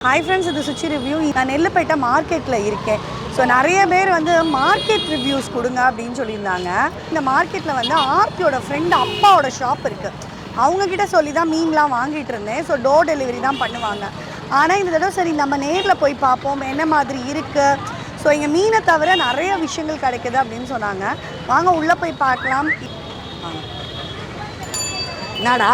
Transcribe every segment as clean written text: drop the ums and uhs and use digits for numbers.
Hi friends, this is Suchi Review. நான் நெல்லுப்பேட்டை மார்க்கெட்டில் இருக்கேன். ஸோ நிறைய பேர் வந்து மார்க்கெட் ரிவ்யூஸ் கொடுங்க அப்படின்னு சொல்லியிருந்தாங்க. இந்த மார்க்கெட்டில் வந்து ஆர்த்தியோட ஃப்ரெண்டு அப்பாவோட ஷாப் இருக்குது. அவங்கக்கிட்ட சொல்லி தான் மீன்லாம் வாங்கிட்டு இருந்தேன். ஸோ டோர் டெலிவரி தான் பண்ணுவாங்க. ஆனால் இந்த தடவை சரி நம்ம நேரில் போய் பார்ப்போம் என்ன மாதிரி இருக்குது. ஸோ இங்கே மீனை தவிர நிறைய விஷயங்கள் கிடைக்குது அப்படின்னு சொன்னாங்க. வாங்க உள்ளே போய் பார்க்கலாம். என்னடா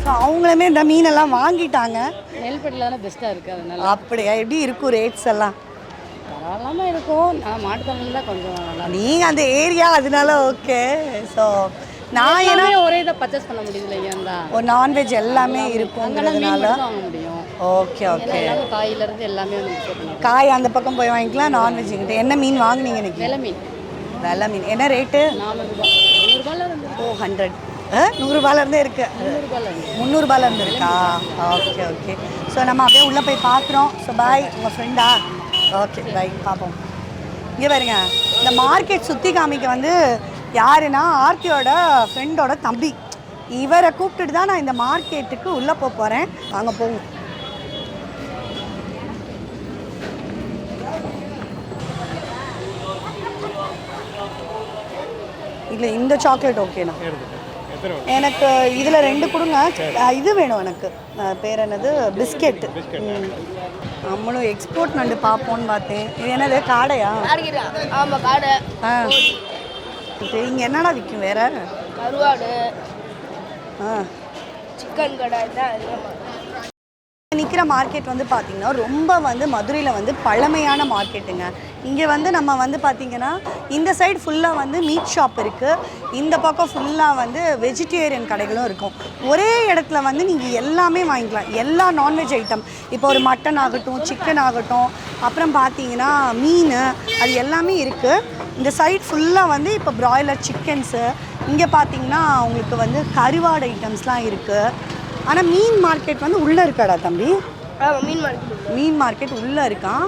ஸோ அவங்களுமே இந்த மீனெல்லாம் வாங்கிட்டாங்க. நெல்பேட்டில் தானே பெஸ்ட்டாக இருக்குது அதனால. அப்படியா? எப்படி இருக்கும் ரேட்ஸ் எல்லாம்? பரவாயில்லாமல் இருக்கும். நான் மாட்டுத்தமிழ் தான் கொஞ்சம் நல்லா. நீங்கள் அந்த ஏரியா அதனால ஓகே. ஸோ நான் ஏன்னா ஒரே இதை பர்ச்சேஸ் பண்ண முடியுது இல்லையா? ஒரு நான்வெஜ் எல்லாமே இருக்குங்கிறதுனால வாங்க முடியும். Okay okay. எல்லாமே காயிலேருந்து எல்லாமே வந்து காய் அந்த பக்கம் போய் வாங்கிக்கலாம். நான்வெஜ் கிட்ட என்ன மீன் வாங்கினீங்க இன்னைக்கு? வெலை மீன். வெலை மீன் என்ன ரேட்டு? 400 100 இருக்குது. 300 இருக்கா? Okay okay. ஸோ நம்ம அப்படியே உள்ளே போய் பார்க்குறோம். ஸோ பாய், உங்கள் ஃப்ரெண்டா? ஓகே பாய், பார்ப்போம். இங்கே பாருங்க, இந்த மார்க்கெட் சுற்றி காமிக்க வந்து யாருன்னா ஆர்த்தியோட ஃப்ரெண்டோட தம்பி. இவரை கூப்பிட்டுட்டு தான் நான் இந்த மார்க்கெட்டுக்கு உள்ளே போக போகிறேன். வாங்க போவோம். இல்லை இந்த சாக்லேட் ஓகேண்ணா. எனக்கு இதில் 2 கொடுங்க. இது வேணும் எனக்கு. பேர் என்னது? பிஸ்கெட்டு. நம்மளும் எக்ஸ்போர்ட் நண்டு பார்ப்போன்னு பார்த்தேன். இது என்னது? காடையா? ஆமாம், காடை. இங்கே என்னடா விற்கும் வேற? கருவாடு, சிக்கன் கடை தான். நிற்கிற மார்க்கெட் வந்து பார்த்திங்கன்னா ரொம்ப வந்து மதுரையில் வந்து பழமையான மார்க்கெட்டுங்க. இங்கே வந்து நம்ம வந்து பார்த்திங்கன்னா இந்த சைடு ஃபுல்லாக வந்து மீட் ஷாப் இருக்குது. இந்த பக்கம் ஃபுல்லாக வந்து வெஜிடேரியன் கடைகளும் இருக்கும். ஒரே இடத்துல வந்து நீங்கள் எல்லாமே வாங்கிக்கலாம். எல்லா நான்வெஜ் ஐட்டம், இப்போ ஒரு மட்டன் ஆகட்டும், சிக்கன் ஆகட்டும், அப்புறம் பார்த்தீங்கன்னா மீன், அது எல்லாமே இருக்குது. இந்த சைடு ஃபுல்லாக வந்து இப்போ ப்ராய்லர் சிக்கன்ஸு, இங்கே பார்த்தீங்கன்னா உங்களுக்கு வந்து கருவாடு ஐட்டம்ஸ்லாம் இருக்குது. ஆனால் மீன் மார்க்கெட் வந்து உள்ளே இருக்காடா தம்பி? மீன் மார்க்கெட் உள்ளே இருக்கான்.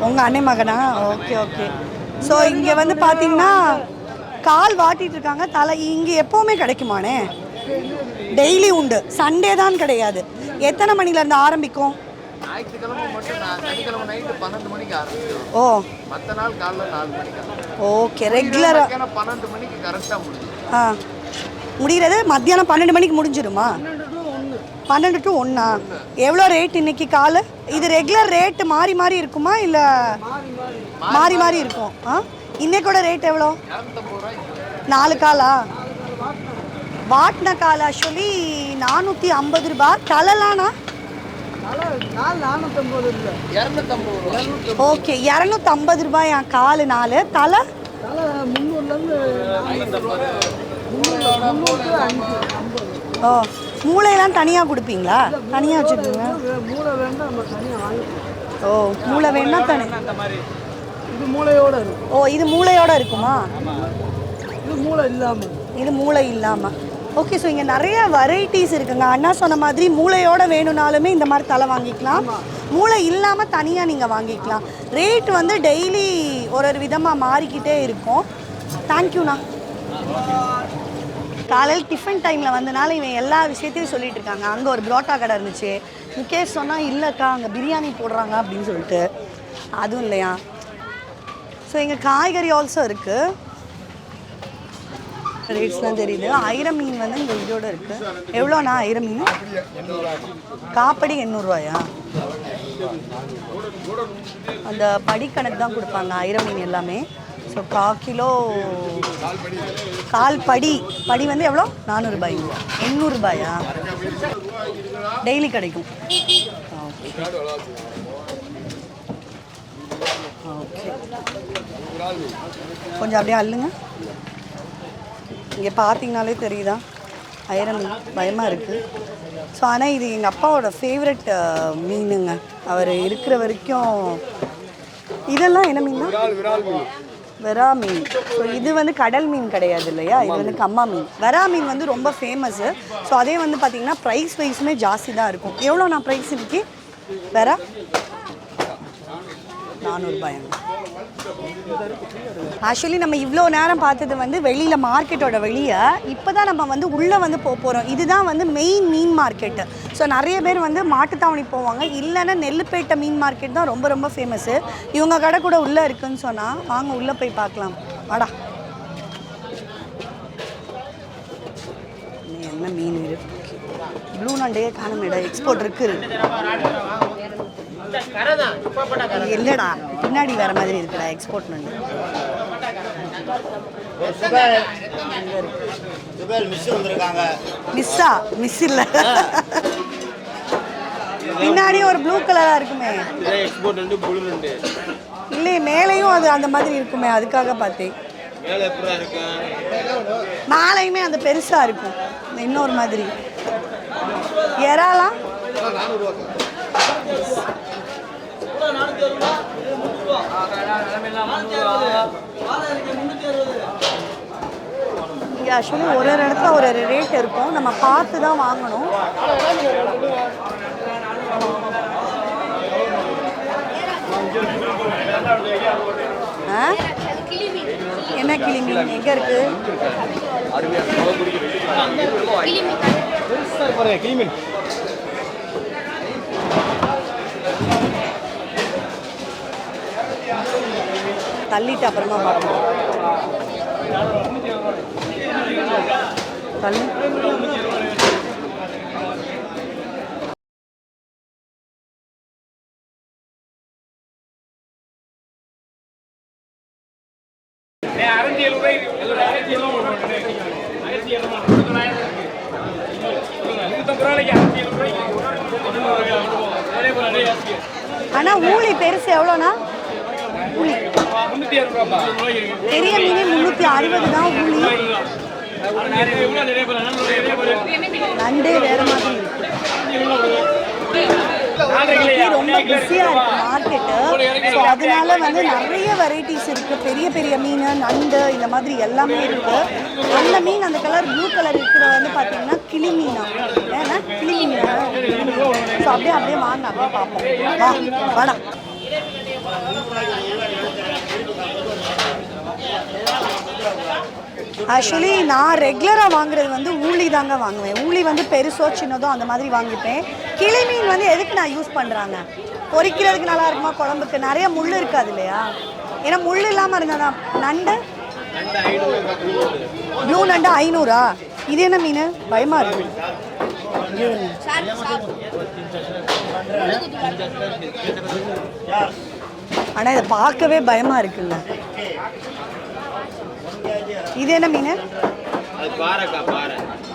உங்கள் அண்ணன் மகனா? Okay okay. ஸோ இங்கே வந்து பார்த்தீங்கன்னா கால் வாட்டிகிட்டு இருக்காங்க. தலை இங்கே எப்போவுமே கிடைக்குமானே? டெய்லி உண்டு, சண்டே தான் கிடையாது. எத்தனை மணிலேருந்து ஆரம்பிக்கும்? ஞாயிற்றுக்கிழமை மட்டும் சனிக்கிழமை நைட்டு 12 மணிக்கு ஆரம்பிக்கும். ஓ, மற்ற நாள் காலைல 4 மணிக்கு. ஓகே. ரெகுலராக 12 மணிக்கு கரெக்டாக முடியும். முடிகிறது மத்தியானம் 12 மணிக்கு முடிஞ்சிருமா? 12 to 1. எவ்வளோ ரேட் இன்னைக்கு காலு? இது ரெகுலர் ரேட்டு மாறி மாறி இருக்குமா இல்லை மாறி மாறி இருக்கும்? இன்னைக்கோட ரேட் எவ்வளோ? 4 காலா? வாட்டின கால் ஆக்சுவலி 450 ரூபாய். தலைலானா? ஓகே, 250 ரூபாய் காலு 4. தலை 300. ஓ, மூளையெல்லாம் தனியாக கொடுப்பீங்களா? தனியாக வச்சுருக்கீங்க? ஓ, மூளை வேணா தனி. இது மூளையோட இருக்கும். ஓ, இது மூளையோட இருக்குமா? இது மூளை இல்லாமல். இது மூளை இல்லாமல். ஓகே. ஸோ இங்கே நிறைய வெரைட்டிஸ் இருக்குங்க. அண்ணா சொன்ன மாதிரி மூளையோடு வேணும்னாலுமே இந்த மாதிரி தலை வாங்கிக்கலாம். மூளை இல்லாமல் தனியாக நீங்கள் வாங்கிக்கலாம். ரேட் வந்து டெய்லி ஒரு விதமாக மாறிக்கிட்டே இருக்கும். தேங்க்யூண்ணா. காலையில் டிஃபன் டைமில் வந்தனால இவன் எல்லா விஷயத்தையும் சொல்லிகிட்டு இருக்காங்க. அங்கே ஒரு புரோட்டா கடை இருந்துச்சு. முகேஷ் சொன்னால் இல்லைக்கா அங்கே பிரியாணி போடுறாங்க அப்படின்னு சொல்லிட்டு. அதுவும் இல்லையா? ஸோ இங்கே காய்கறி ஆல்சோ இருக்குது. ரேட்ஸ்லாம் தெரியுது. ஐர மீன் வந்து இந்த இதோட இருக்குது. எவ்வளோண்ணா ஐர மீன்? காப்படி 800 ரூபாயா? அந்த படிக்கணக்கு தான் கொடுப்பாங்க ஐர மீன் எல்லாமே. ஸோ 1/4 கிலோ கால் படி வந்து எவ்வளோ? 400 ரூபாய்ங்களா? 800 ரூபாயா? டெய்லி கிடைக்கும். ஓகே, கொஞ்சம் அப்படியே அள்ளுங்க. இங்கே பார்த்தீங்கனாலே தெரியுதா ஐர மீன்? பயமாக இருக்குது. ஸோ ஆனால் இது எங்கள் அப்பாவோட ஃபேவரட் மீனுங்க. அவர் இருக்கிற வரைக்கும். இதெல்லாம் என்ன மீன்? வெரா மீன். ஸோ இது வந்து கடல் மீன் கிடையாது இல்லையா, இது வந்து கம்மா மீன். வெரா மீன் வந்து ரொம்ப ஃபேமஸ்ஸு. ஸோ அதே வந்து பார்த்திங்கன்னா ப்ரைஸ் வைஸுமே ஜாஸ்தி தான் இருக்கும். எவ்வளோ நான் ப்ரைஸ் இருக்கு வெரா? 400 ரூபாய்ங்க. ஆக்சுவலி நம்ம இவ்வளோ நேரம் பார்த்தது வந்து வெளியில் மார்க்கெட்டோட வெளியே. இப்போ தான் நம்ம வந்து உள்ளே வந்து போகிறோம். இதுதான் வந்து மெயின் மீன் மார்க்கெட்டு. ஸோ நிறைய பேர் வந்து மாட்டுத்தாவணி போவாங்க, இல்லைன்னா நெல்லுப்பேட்டை மீன் மார்க்கெட் தான் ரொம்ப ரொம்ப ஃபேமஸ்ஸு. இவங்க கடை கூட உள்ளே இருக்குதுன்னு சொன்னால் வாங்க உள்ளே போய் பார்க்கலாம். வாடா, என்ன மீன் இது? ப்ளூ நண்டையே காணமேடா. எக்ஸ்போர்ட் இருக்குது இல்லைடா, பின்னாடி வேற மாதிரி இருக்குடா எக்ஸ்போர்ட் நண்டு. மிஸ்ஸா? மிஸ் இல்லை, பின்னாடி ஒரு ப்ளூ கலரா இருக்குமே. இல்லை, மேலேயும் அது அந்த மாதிரி இருக்குமே, அதுக்காக பார்த்தேன். மேலேயுமே அந்த பெருசா இருக்கும் இன்னொரு மாதிரி. எறாலாம் இங்கே ஆக்சுவலி ஒரு இடத்துல ஒரு ரேட் இருக்கும், நம்ம பார்த்து தான் வாங்கணும். என்ன கிளி மீன் எங்க இருக்கு? தள்ளிட்டு அப்புறமா பார்க்கணும். தள்ளி ஆனால் ஊழி பெருசு எவ்வளோண்ணா? ஊழி பெரிய மீனே 360 தான். ஊழி நண்டே வேற மாதிரி ரொம்ப பிஸியாக இருக்குது மார்க்கெட்டு. ஸோ அதனால வந்து நிறைய வெரைட்டிஸ் இருக்குது. பெரிய பெரிய மீன், நண்டு, இந்த மாதிரி எல்லாமே இருக்குது. அந்த மீன் அந்த கலர் ப்ளூ கலர் இருக்கிற வந்து பார்த்தீங்கன்னா கிளி மீனா, ஏன்னா கிளி மீனா. ஸோ அப்படியே வாங்க, அப்படியே பார்ப்போம். வாடா. ஆக்சுவலி நான் ரெகுலராக வாங்குறது வந்து ஊழி தாங்க வாங்குவேன். ஊழி வந்து பெருசோ சின்னதோ அந்த மாதிரி வாங்கிப்பேன். கிளி மீன் வந்து எதுக்கு நான் யூஸ் பண்ணுறாங்க? பொரிக்கிறதுக்கு நல்லா இருக்குமா, குழம்புக்கு? நிறைய முள் இருக்காது இல்லையா? ஏன்னா முள் இல்லாமல் இருந்தால் தான். நண்டு ப்ளூ நண்டு 500. இது என்ன மீன்? பயமாக இருக்கு. ஆனால் இதை பார்க்கவே பயமாக இருக்குங்க. இது என்ன மீன்?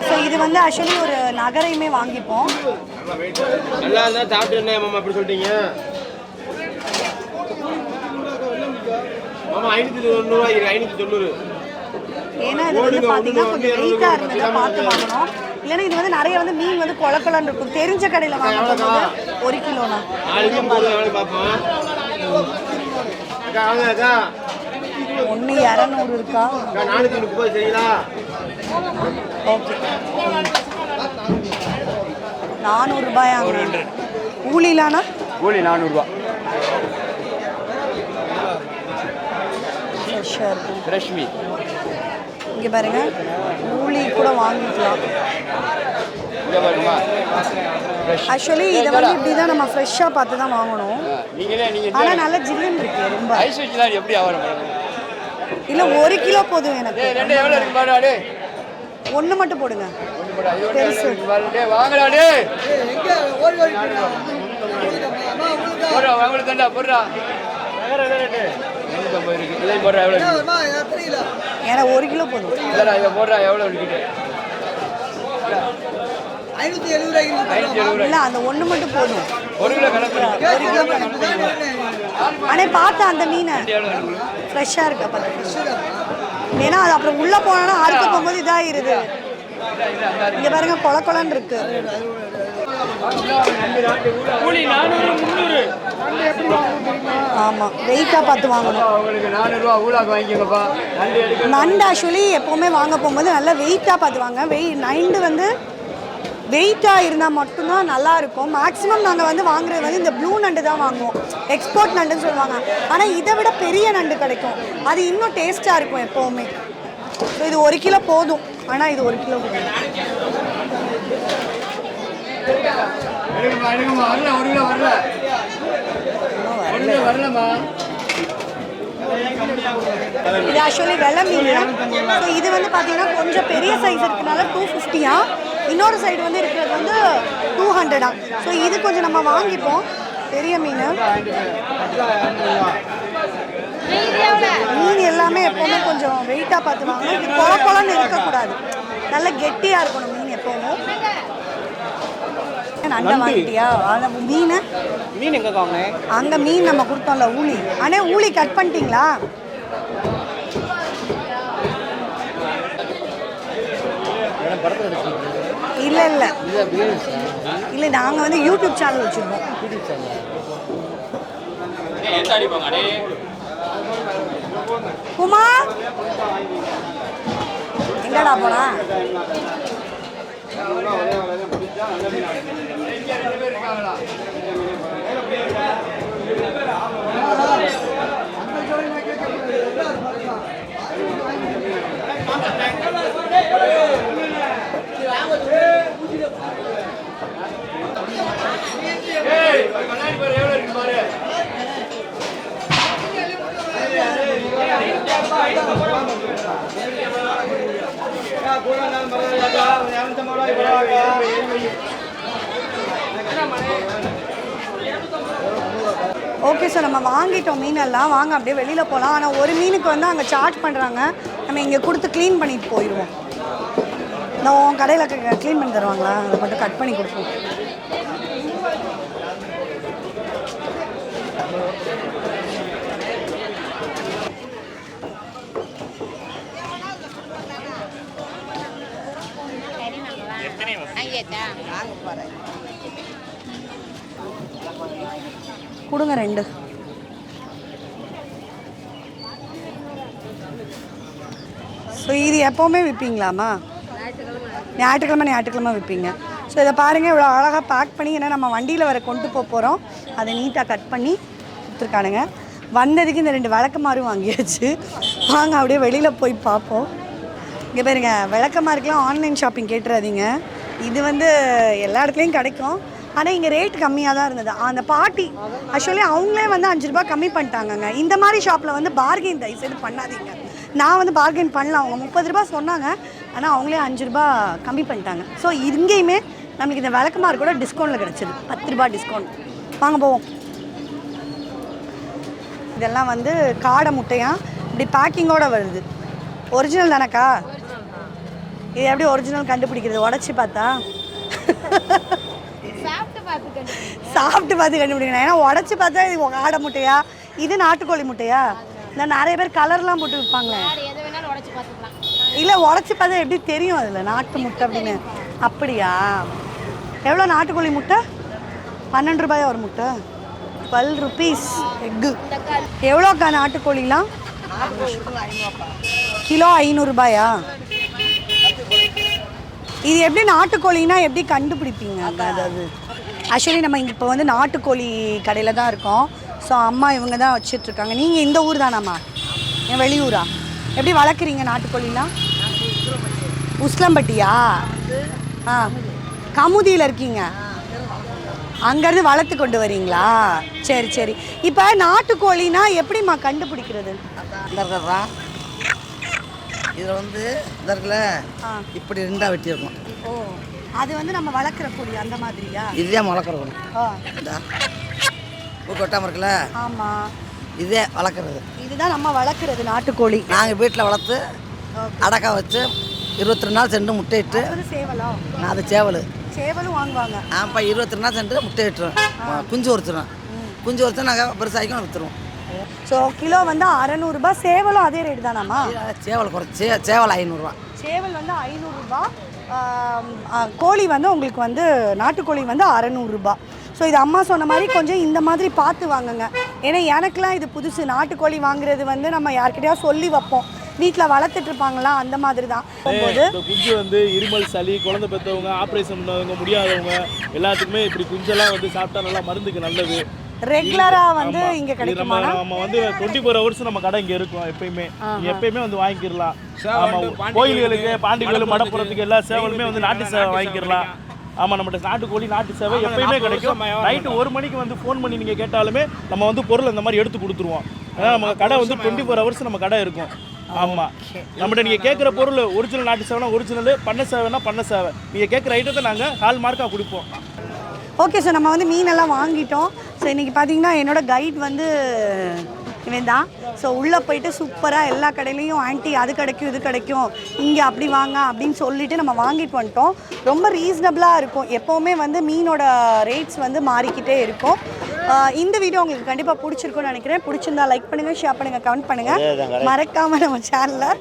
ஸோ இது வந்து ஆக்சுவலி ஒரு நகரையுமே வாங்கிப்போம். நல்லா இருந்தா சாப்பிட்டு என்ன மாமா அப்படி சொல்லிட்டீங்க? மாமா 590 590. ஏன்னா இது வந்து பார்த்தீங்கன்னா கொஞ்சம் வெயிட்டாக இருந்ததை பார்த்து வாங்கணும். இல்லைன்னா இது வந்து நிறைய வந்து மீன் வந்து கொலக்கொலன்னு இருக்கும். தெரிஞ்ச கடையில் வாங்கும்போது 1 கிலோண்ணா. ஒன்று 200 இருக்கா? 430 சரிங்களா? ஓகே, 400 ரூபாயாங்க. ஊழிலானா? ஊழி 400 ரூபா. ஃப்ரெஷ்ஷாக இருக்கும். ஃப்ரெஷ் மீன் இங்கே பாருங்க, ஊழி கூட வாங்கிக்கலாம். ஆக்சுவலி இதை வந்து இப்படி தான் நம்ம ஃப்ரெஷ்ஷாக பார்த்து தான் வாங்கணும். ஆனால் நல்லா ஜில்லுன்னு இருக்கு. ரொம்ப ஐஸ் வச்சுலாம் எப்படி ஆகணும்? இல்லை, 1 கிலோ போதும் எனக்கு. எவ்வளோ இருக்கு? ஒன்று மட்டும் போடுங்க. பெருசு வாங்கடா டேய். போடுறா உங்களுக்கு கண்டா போடுறா. ஏன்னா 1 கிலோ போதும். இதை போடுறா எவ்வளோ இருக்குது? 570 இல்லை அந்த ஒன்று மட்டும் போதும். 1 கிலோ கணக்கு. 1 கிலோ கணக்கு. ஆனால் பார்த்தா அந்த மீன் ஃப்ரெஷ்ஷாக இருக்கா பார்த்து. ஏன்னா அது அப்புறம் உள்ளே போனோன்னா அறுக்க போகும்போது இதாகிருது. இங்கே பாருங்க கொலன்னு இருக்கு. ஆமாம் வெயிட்டாக பார்த்து வாங்கணும். உங்களுக்கு 400 ஊழாக்கு வாங்கிக்கோங்கப்பா. நண்டு ஆக்சுவலி எப்போவுமே வாங்க போகும்போது நல்லா வெயிட்டாக பார்த்து வாங்க. நண்டு வந்து வெயிட்டாக இருந்தால் மட்டும்தான் நல்லாயிருக்கும். மேக்ஸிமம் நாங்கள் வந்து வாங்குறது வந்து இந்த ப்ளூ நண்டு தான் வாங்குவோம். எக்ஸ்போர்ட் நண்டுன்னு சொல்லுவாங்க. ஆனால் இதை விட பெரிய நண்டு கிடைக்கும். அது இன்னும் டேஸ்ட்டாக இருக்கும் எப்போவுமே. ஸோ இது 1 கிலோ போதும். ஆனால் இது 1 கிலோ போதும். வரல 1 கிலோ வரல. 1 கிலோ வரலம்மா. இது ஆக்சுவலி வெள்ளை மீன். ஸோ இது வந்து பார்த்தீங்கன்னா கொஞ்சம் பெரிய சைஸ் இருக்கனால 250. இன்னொரு சைடு வந்து இருக்கிறது வந்து 200. ஸோ இது கொஞ்சம் நம்ம வாங்கிப்போம். பெரிய மீன் எல்லாமே எப்போவுமே கொஞ்சம் வெயிட்டாக பார்த்து வாங்கணும். இது கொலன்னு இருக்கக்கூடாது. நல்லா கெட்டியாக இருக்கணும் மீன் எப்போவும். நண்டை வாங்கிட்டியா? அந்த மீன் எங்கே வாங்க? அங்கே மீன் நம்ம கொடுத்தோம்ல ஊளி. ஆனால் ஊளி கட் பண்ணிட்டீங்களா? இல்லை இல்லை இல்லை நாங்கள் வந்து யூடியூப் சேனல் வச்சுருக்கோம். குமார் எங்கடா போனா? ஓகே சார், நம்ம வாங்கிட்டோம் மீனெல்லாம். வாங்க அப்படியே வெளியில் போகலாம். ஆனால் ஒரு மீனுக்கு வந்து அங்கே சார்ஜ் பண்ணுறாங்க. நம்ம இங்கே கொடுத்து க்ளீன் பண்ணிட்டு போயிடுவோம். நான் உன் கடையில் க்ளீன் பண்ணி தருவாங்களா? அதை மட்டும் கட் பண்ணி கொடுப்போம். கொடுங்க 2. ஸோ இது எப்போவுமே விற்பீங்களாம்மா? ஞாயிற்றுக்கிழமை விற்பீங்க. ஸோ இதை பாருங்கள் இவ்வளோ அழகாக பேக் பண்ணி. ஏன்னா நம்ம வண்டியில் வர கொண்டு போகிறோம். அதை நீட்டாக கட் பண்ணி கொடுத்துருக்கானுங்க. வந்ததுக்கு இந்த 2 விளக்கமாறும் வாங்கியாச்சு. வாங்க அப்படியே வெளியில் போய் பார்ப்போம். இங்கே பாருங்க விளக்கமாறுக்கெலாம் ஆன்லைன் ஷாப்பிங் கேட்டுறாதீங்க. இது வந்து எல்லா இடத்துலையும் கிடைக்கும். ஆனால் இங்கே ரேட் கம்மியாக தான் இருந்தது. அந்த பாட்டி ஆக்சுவலி அவங்களே வந்து 5 ரூபா கம்மி பண்ணிட்டாங்கங்க. இந்த மாதிரி ஷாப்பில் வந்து பார்கெயின் தயவுசெய்து பண்ணாதீங்க. நான் வந்து பார்கெயின் பண்ணலாம். அவங்க 30 ரூபா சொன்னாங்க. ஆனால் அவங்களே 5 ரூபா கம்மி பண்ணிட்டாங்க. ஸோ இங்கேயுமே நம்மளுக்கு இந்த விளக்கமாறு கூட டிஸ்கவுண்ட்டில் கிடச்சிது. 10 ரூபா டிஸ்கவுண்ட். வாங்க போவோம். இதெல்லாம் வந்து காடை முட்டையாக இப்படி பேக்கிங்கோடு வருது. ஒரிஜினல் தானேக்கா? இது எப்படி ஒரிஜினல் கண்டுபிடிக்கிறது? உடச்சி பார்த்தா? சாப்பிட்டு பார்த்து கண்டுபிடிக்கணும். ஏன்னா உடச்சி பார்த்தா இது காடை முட்டையா, இது நாட்டுக்கோழி முட்டையா? இந்த நிறைய பேர் கலர்லாம் போட்டு விற்பாங்களே. இல்லை உடச்சி பார்த்தா எப்படி தெரியும் அதில் நாட்டு முட்டை அப்படின்னு? அப்படியா? எவ்வளோ நாட்டுக்கோழி முட்டை? 12 ரூபாயா ஒரு முட்டை? 12 rupees எக்கு. எவ்வளோக்கா நாட்டுக்கோழிலாம்? கிலோ 500 ரூபாயா? இது எப்படி நாட்டுக்கோழின்னா எப்படி கண்டுபிடிப்பீங்க? அதாவது ஆக்சுவலி நம்ம இங்கே இப்போ வந்து நாட்டுக்கோழி கடையில் தான் இருக்கோம். ஸோ அம்மா இவங்க தான் வச்சிட்ருக்காங்க. நீங்கள் இந்த ஊர் தானாம்மா? என் வெளியூரா? எப்படி வளர்க்குறீங்க நாட்டுக்கோழிலாம்? உஸ்லம்பட்டியா? ஆ கமுதியில் இருக்கீங்க. அங்கேருந்து வளர்த்து கொண்டு வரீங்களா? சரி சரி. இப்போ நாட்டுக்கோழினா எப்படிம்மா கண்டுபிடிக்கிறது? இதில் வந்து இந்த இருக்குல்ல ஆ. இப்படி ரெண்டாக வெட்டியிருக்கோம். ஓ அது வந்து நம்ம வளர்க்குற கோழி அந்த மாதிரியா? இதே வளர்க்குற கோழி. ஆ இந்த பூக்கு வெட்டாமல் இருக்குல்ல ஆமாம், இதே வளர்க்குறது. இதுதான் நம்ம வளர்க்குறது நாட்டுக்கோழி. நாங்கள் வீட்டில் வளர்த்து அடக்கா வச்சு 22 நாள் சென்று முட்டையிட்டு அது வந்து சேவலா? நான் அது சேவல். சேவலும் வாங்குவாங்க. ஆமாப்பா 22 நாள் சென்று முட்டையிட்டுருவோம். குஞ்சு ஒருத்துருவோம். குஞ்சு ஒருத்தர் நாங்கள் பெருசாகிக்கும் விற்றுருவோம். ஸோ கிலோ வந்து 600 சேவலும் அதே ரேட் தானாம்மா? சேவல் குறைச்சி சேவல் 500 சேவல் வந்து 500 கோழி வந்து உங்களுக்கு வந்து நாட்டுக்கோழி வந்து 600. ஸோ இது அம்மா சொன்ன மாதிரி கொஞ்சம் இந்த மாதிரி பார்த்து வாங்குங்க. ஏன்னா எனக்குலாம் இது புதுசு. நாட்டுக்கோழி வாங்குறது வந்து நம்ம யார்கிட்டயாவது சொல்லி வைப்போம், வீட்டில் வளர்த்துட்டு இருப்பாங்களா அந்த மாதிரி தான். போகும்போது இந்த குஞ்சு வந்து இருமல் சளி குழந்தை பெற்றவங்க ஆப்ரேஷன் பண்ணவங்க முடியாதவங்க எல்லாத்துக்குமே இப்படி குஞ்செல்லாம் வந்து சாப்பிட்டா நல்லா மருந்துக்கு நல்லது. ரெகுலராக வந்து இங்கே கிடைக்குமா? நம்ம வந்து 24 hours நம்ம கடை இங்கே இருக்கும். எப்பயுமே நீங்க எப்பயுமே வந்து வாங்கிக்கலாம். ஆமாம், கோயில்களுக்கு பாண்டி கோயில் மடப்புறத்துக்கு எல்லா சேவலுமே வந்து நாட்டு சேவை வாங்கிக்கலாம். ஆமாம், நம்மகிட்ட நாட்டுக்கோழி நாட்டு சேவை எப்பயுமே கிடைக்கும். நைட்டு 1 மணிக்கு வந்து ஃபோன் பண்ணி நீங்கள் கேட்டாலுமே நம்ம வந்து பொருள் இந்த மாதிரி எடுத்து கொடுத்துருவோம். ஏன்னா நம்ம கடை வந்து 24 hours நம்ம கடை இருக்கும். ஆமாம், நம்மகிட்ட நீங்கள் கேட்குற பொருள் ஒரிஜினல் நாட்டு சேவைனா ஒரிஜினல், பண்ண சேவைனா பண்ண சேவை. நீங்கள் கேட்குற ஐட்டத்தை நாங்கள் ஹால் மார்க்காக கொடுப்போம். ஓகே, ஸோ நம்ம வந்து மீனெல்லாம் வாங்கிட்டோம். ஸோ இன்றைக்கி பார்த்தீங்கன்னா என்னோட கைட் வந்து இவன் தான். ஸோ உள்ளே போயிட்டு சூப்பராக எல்லா கடையிலையும் ஆன்ட்டி அது கிடைக்கும் இது கிடைக்கும் இங்கே அப்படி வாங்க அப்படின்னு சொல்லிட்டு நம்ம வாங்கிட்டு வந்துட்டோம். ரொம்ப ரீசனபிளாக இருக்கும். எப்போவுமே வந்து மீனோட ரேட்ஸ் வந்து மாறிக்கிட்டே இருக்கும். இந்த வீடியோ உங்களுக்கு கண்டிப்பாக பிடிச்சிருக்கும்னு நினைக்கிறேன். பிடிச்சிருந்தா லைக் பண்ணுங்கள், ஷேர் பண்ணுங்கள், கமெண்ட் பண்ணுங்கள். மறக்காமல் நம்ம சேனலை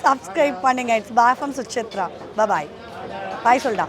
சப்ஸ்கிரைப் பண்ணுங்கள். It's bye from Suchitra. Bye சொல்டா.